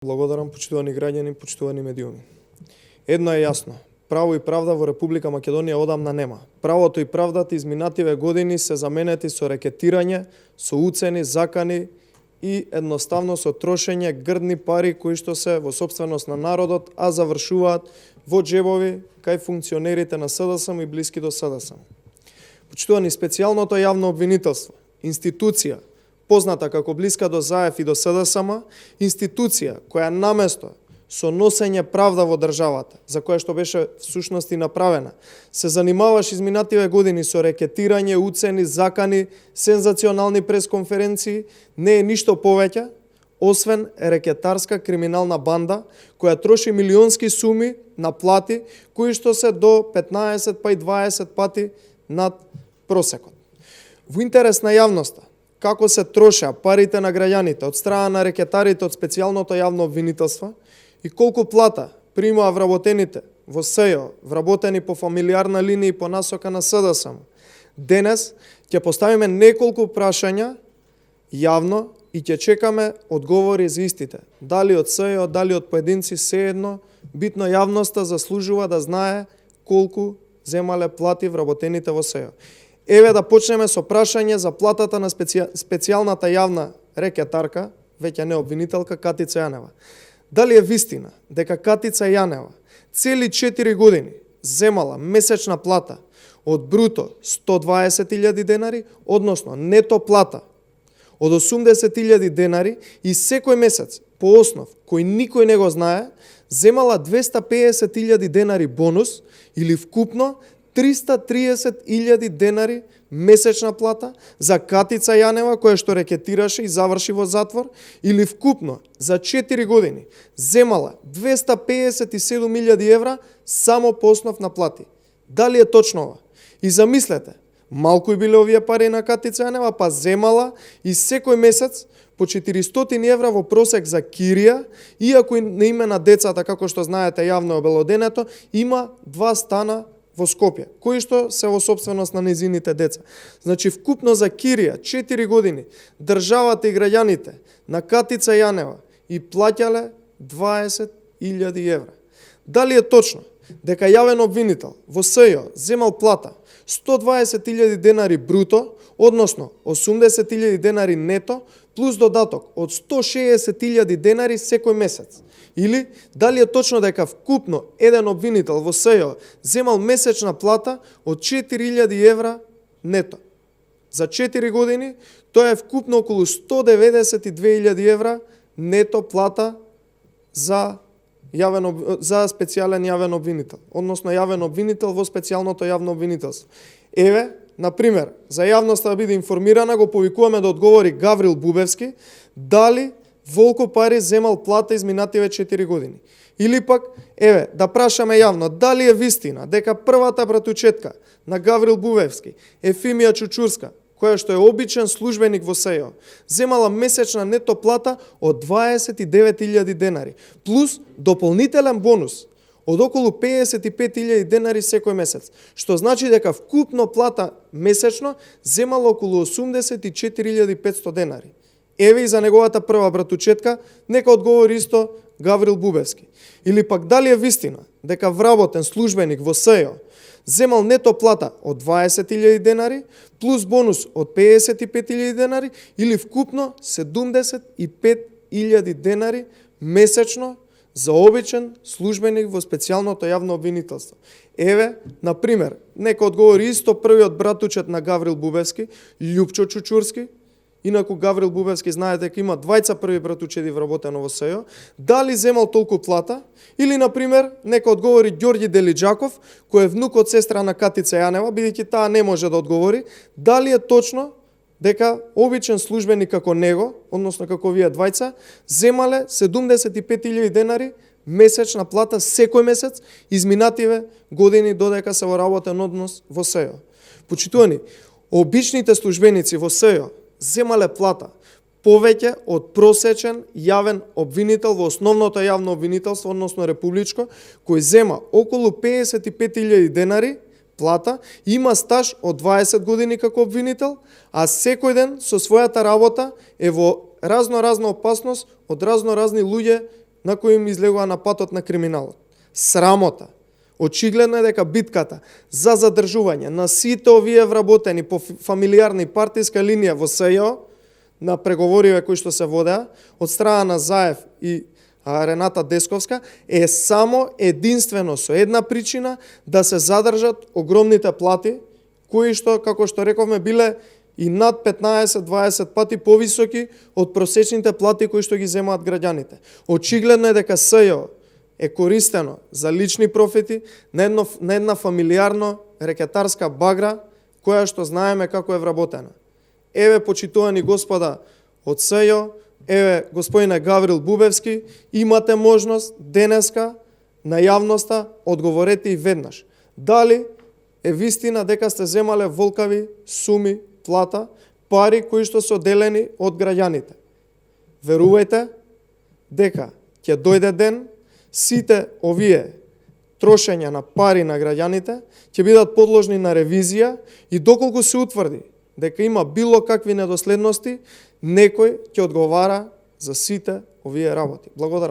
Благодарам, почитувани граѓани, почитувани медиуми. Едно е јасно. Право и правда во Република Македонија одамна нема. Правото и правдата изминативе години се заменети со рекетирање, со уцени, закани и едноставно со трошење грдни пари кои што се во сопственост на народот, а завршуваат во джебови кај функционерите на СДСМ и блиски до СДСМ. Почитувани, специјалното јавно обвинителство, институција позната како блиска до ЗАЕФ и до СДСМ, институција која наместо со носење правда во државата, за која што беше всушност и направена, се занимаваш изминативе години со рекетирање, уцени, закани, сензационални пресконференции, не е ништо повеќе освен рекетарска криминална банда која троши милионски суми на плати кои што се до 15 па и 20 пати над просекот. Во интерес на јавноста, како се трошеа парите на граѓаните од страна на рекетарите од специјалното јавно обвинителство и колку плата примаа вработените во СЈО, вработени по фамилиарна линија и по насока на СДСМ. Денес ќе поставиме неколку прашања јавно и ќе чекаме одговори за истите. Дали од СЈО, дали од поединци, сеедно, битно јавноста заслужува да знае колку земале плати вработените во СЈО. Еве да почнеме со прашање за платата на специјалната јавна рекетарка, веќе не обвинителка, Катица Јанева. Дали е вистина дека Катица Јанева цели 4 години земала месечна плата од бруто 120.000 денари, односно нето плата од 80.000 денари и секој месец по основ кој никој не го знае, земала 250.000 денари бонус или вкупно 330.000 денари месечна плата за Катица Јанева, која што рекетираше и заврши во затвор, или вкупно за 4 години земала 257.000 евра само по основ на плати. Дали е точно ова? И замислете, малку и биле овие пари на Катица Јанева, па земала и секој месец по 400 евра во просек за кирија, иако и на име на децата, како што знаете јавно обелоденето, има 2 стана во Скопје, кои што се во сопственост на незините деца. Значи, вкупно за кирија 4 години државата и граѓаните на Катица Јанева и плаќале 20.000 евра. Дали е точно дека јавен обвинител во СЈО земал плата 120.000 денари бруто, односно 80.000 денари нето, плюс додаток од 160.000 денари секој месец? Или дали е точно дека вкупно еден обвинител во СЈО земал месечна плата од 4.000 евра нето? За 4 години тоа е вкупно околу 192.000 евра нето плата за специјален јавен обвинител, односно јавен обвинител во специјалното јавно обвинителство. Еве, на пример, за јавноста да биде информирана, го повикуваме да одговори Гаврил Бубевски, дали волку пари земал плата изминативе 4 години. Или пак, еве, да прашаме јавно, дали е вистина дека првата братучетка на Гаврил Бубевски, Ефимија Чучурска, која што е обичен службеник во СЈО, земала месечна нето плата од 29.000 денари, плюс дополнителен бонус од околу 55.000 денари секој месец, што значи дека вкупно плата месечно земала околу 84.500 денари. Еве и за неговата прва братучетка, нека одговори исто Гаврил Бубевски. Или пак дали е вистина дека вработен службеник во СЈО земал нето плата од 20.000 денари, плюс бонус од 55.000 денари, или вкупно 75.000 денари месечно за обичен службеник во специјалното јавно обвинителство. Еве, на пример, нека одговори исто првиот братучет на Гаврил Бубевски, Љупчо Чучурски. Инаку Гаврил Бубевски знаете дека има двајца први братучеди вработено во СЈО, дали земал толку плата, или на пример нека одговори Ѓорѓи Делиџаков, кој е внук од сестра на Катица Јанева, бидејќи таа не може да одговори, дали е точно дека обичен службеник како него, односно како вие двајца, земале 75.000 денари месечна плата секој месец изминативе години додека се во работен однос во СЈО. Почитувани, обичните службеници во СЈО земале плата повеќе од просечен јавен обвинител во основното јавно обвинителство, односно републичко, кој зема околу 55.000 денари плата, има стаж од 20 години како обвинител, а секој ден со својата работа е во разна опасност од разни луѓе на кои им излегува на патот на криминалот. Срамота. Очигледно е дека битката за задржување на сите овие вработени по фамилиарни партиска линија во СЈО, на преговориве кои што се водеа од страна на Заев и Рената Десковска, е само единствено со една причина да се задржат огромните плати, кои што, како што рековме, биле и над 15-20 пати повисоки од просечните плати кои што ги земаат граѓаните. Очигледно е дека СЈО е користено за лични профити на една фамилиарно рекетарска багра, која што знаеме како е вработена. Еве, почитувани господа од СЈО, еве, господине Гаврил Бубевски, имате можност денеска на јавноста одговорете и веднаш. Дали е вистина дека сте земале волкави суми плата, пари кои што се оделени од граѓаните? Верувајте дека ќе дојде ден, сите овие трошења на пари на граѓаните ќе бидат подложни на ревизија и доколку се утврди дека има било какви недоследности, некој ќе одговара за сите овие работи. Благодарам.